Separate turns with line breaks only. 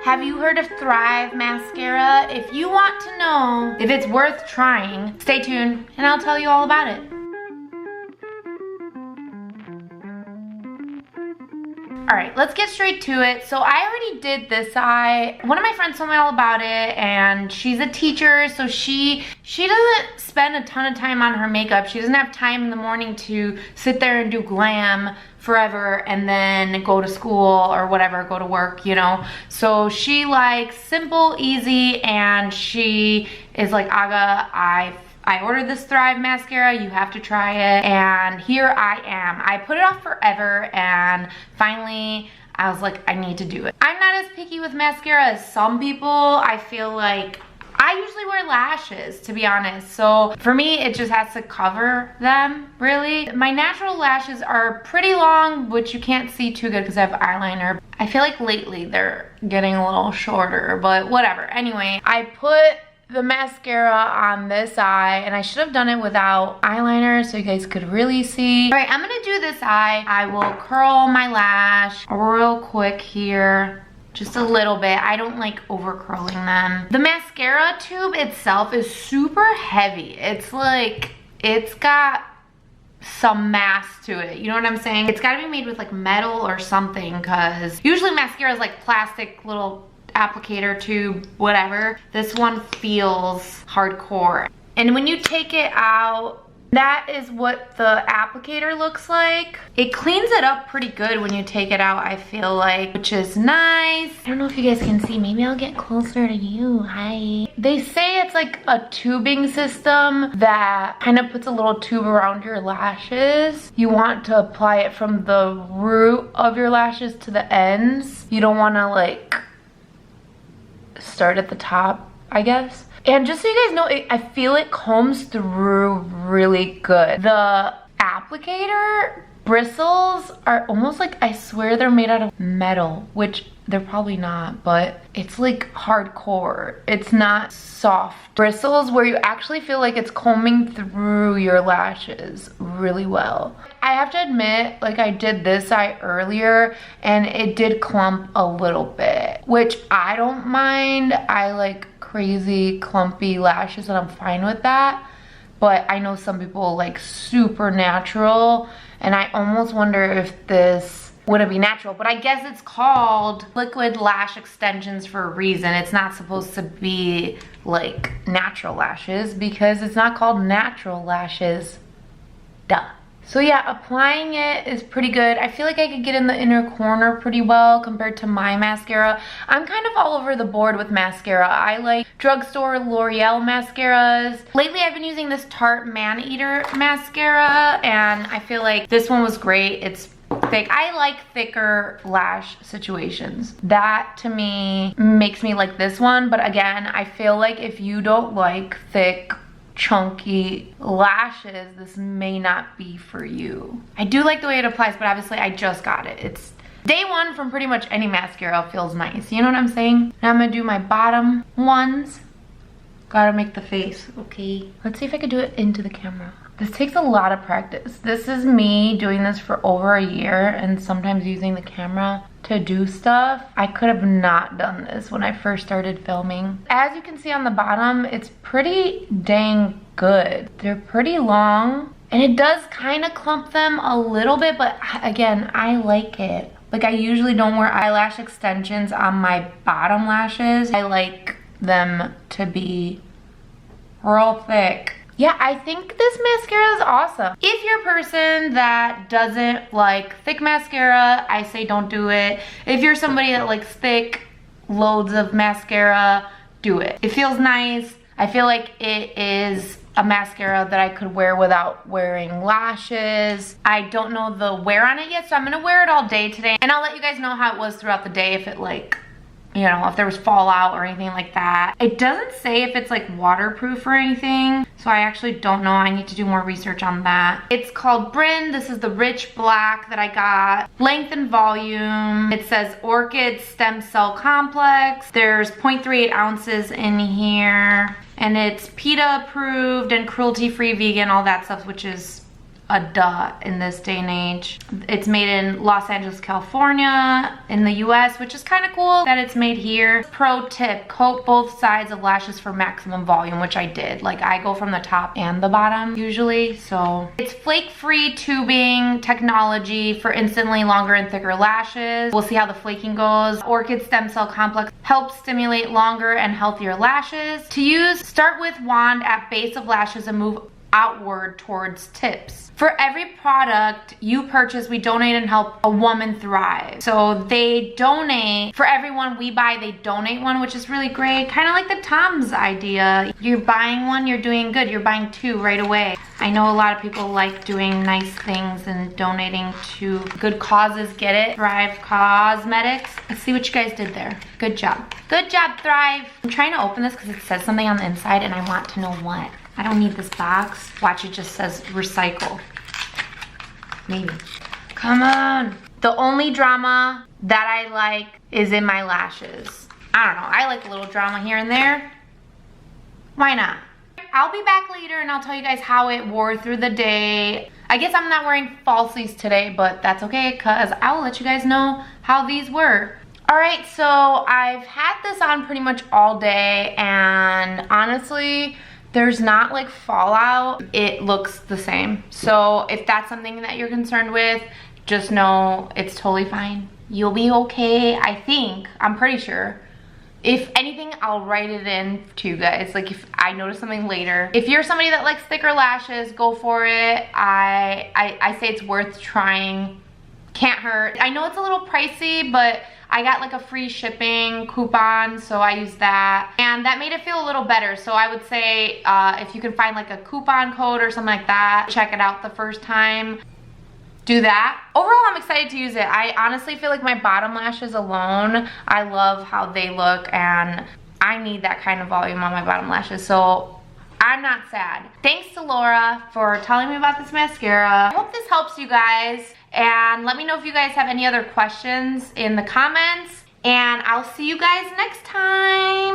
Have you heard of Thrive Mascara? If you want to know if it's worth trying, stay tuned and I'll tell you all about it. All right, let's get straight to it. So I already did this eye. One of my friends told me all about it, and she's a teacher, so she doesn't spend a ton of time on her makeup. She doesn't have time in the morning to sit there and do glam forever and then go to school or whatever, go to work, you know? So she likes simple, easy, and she is like, Aga, I ordered this Thrive mascara, you have to try it, and here I am. I put it off forever, and finally I was like, I need to do it. I'm not as picky with mascara as some people. I feel like I usually wear lashes, to be honest, so for me it just has to cover them, really. My natural lashes are pretty long, which you can't see too good because I have eyeliner. I feel like lately they're getting a little shorter, but whatever. Anyway, I put the mascara on this eye, and I should have done it without eyeliner so you guys could really see. All right, I'm gonna do this eye. I will curl my lash real quick here, just a little bit. I don't like over curling them. The mascara tube itself is super heavy. It's like, it's got some mass to it, you know what I'm saying? It's gotta be made with like metal or something, because usually mascara is like plastic little applicator tube, whatever. This one feels hardcore. And when you take it out, that is what the applicator looks like. It cleans it up pretty good when you take it out, I feel like, which is nice. I don't know if you guys can see. Maybe I'll get closer to you. Hi. They say it's like a tubing system that kind of puts a little tube around your lashes. You want to apply it from the root of your lashes to the ends. You don't want to like start at the top, I guess. And just so you guys know, I feel it combs through really good. The applicator bristles are almost like, I swear they're made out of metal, which they're probably not, but it's like hardcore. It's not soft bristles where you actually feel like it's combing through your lashes really well. I have to admit, like, I did this eye earlier and it did clump a little bit, which I don't mind. I like crazy clumpy lashes and I'm fine with that. But I know some people like super natural, and I almost wonder if this wouldn't be natural, but I guess it's called liquid lash extensions for a reason. It's not supposed to be like natural lashes because it's not called natural lashes. Duh. So yeah, applying it is pretty good. I feel like I could get in the inner corner pretty well compared to my mascara. I'm kind of all over the board with mascara. I like drugstore L'Oreal mascaras. Lately I've been using this Tarte Man-Eater mascara, and I feel like this one was great. It's thick. I like thicker lash situations. That to me makes me like this one, but again, I feel like if you don't like thick, chunky lashes, this may not be for you. I do like the way it applies, but obviously I just got it. It's day one from pretty much any mascara feels nice. You know what I'm saying? Now I'm gonna do my bottom ones. Gotta make the face, okay? Let's see if I could do it into the camera. This takes a lot of practice. This is me doing this for over a year and sometimes using the camera to do stuff. I could have not done this when I first started filming. As you can see on the bottom, it's pretty dang good. They're pretty long and it does kind of clump them a little bit, but again, I like it. Like, I usually don't wear eyelash extensions on my bottom lashes. I like them to be real thick. Yeah, I think this mascara is awesome. If you're a person that doesn't like thick mascara, I say don't do it. If you're somebody that likes thick, loads of mascara, do it. It feels nice. I feel like it is a mascara that I could wear without wearing lashes. I don't know the wear on it yet, so I'm gonna wear it all day today. And I'll let you guys know how it was throughout the day, if it like, you know, if there was fallout or anything like that. It doesn't say if it's like waterproof or anything, so I actually don't know. I need to do more research on that. It's called Bryn. This is the rich black that I got. Length and volume. It says Orchid Stem Cell Complex. There's 0.38 ounces in here. And it's PETA approved and cruelty-free vegan, all that stuff, which is a duh in this day and age. It's made in Los Angeles, California in the US, which is kind of cool that it's made here. Pro tip, coat both sides of lashes for maximum volume, which I did. Like I go from the top and the bottom usually, so. It's flake-free tubing technology for instantly longer and thicker lashes. We'll see how the flaking goes. Orchid stem cell complex helps stimulate longer and healthier lashes. To use, start with wand at base of lashes and move outward towards tips. For every product you purchase, we donate and help a woman thrive. So they donate, for everyone we buy, they donate one, which is really great. Kind of like the Tom's idea. You're buying one, you're doing good. You're buying two right away. I know a lot of people like doing nice things and donating to good causes. Get it? Thrive Cosmetics. Let's see what you guys did there. Good job. Good job, Thrive. I'm trying to open this because it says something on the inside and I want to know what. I don't need this box. Watch, it just says recycle. Maybe. Come on. The only drama that I like is in my lashes. I don't know. I like a little drama here and there. Why not? I'll be back later and I'll tell you guys how it wore through the day. I guess I'm not wearing falsies today, but that's okay because I will let you guys know how these were. Alright, so I've had this on pretty much all day and honestly, there's not like fallout. It looks the same. So if that's something that you're concerned with, just know it's totally fine. You'll be okay, I think. I'm pretty sure. If anything, I'll write it in to you guys. Like if I notice something later. If you're somebody that likes thicker lashes, go for it. I say it's worth trying. Can't hurt. I know it's a little pricey, but I got like a free shipping coupon, so I used that. And that made it feel a little better. So I would say if you can find like a coupon code or something like that, check it out the first time. Do that. Overall, I'm excited to use it. I honestly feel like my bottom lashes alone, I love how they look and I need that kind of volume on my bottom lashes. So I'm not sad. Thanks to Laura for telling me about this mascara. I hope this helps you guys. And let me know if you guys have any other questions in the comments. And I'll see you guys next time.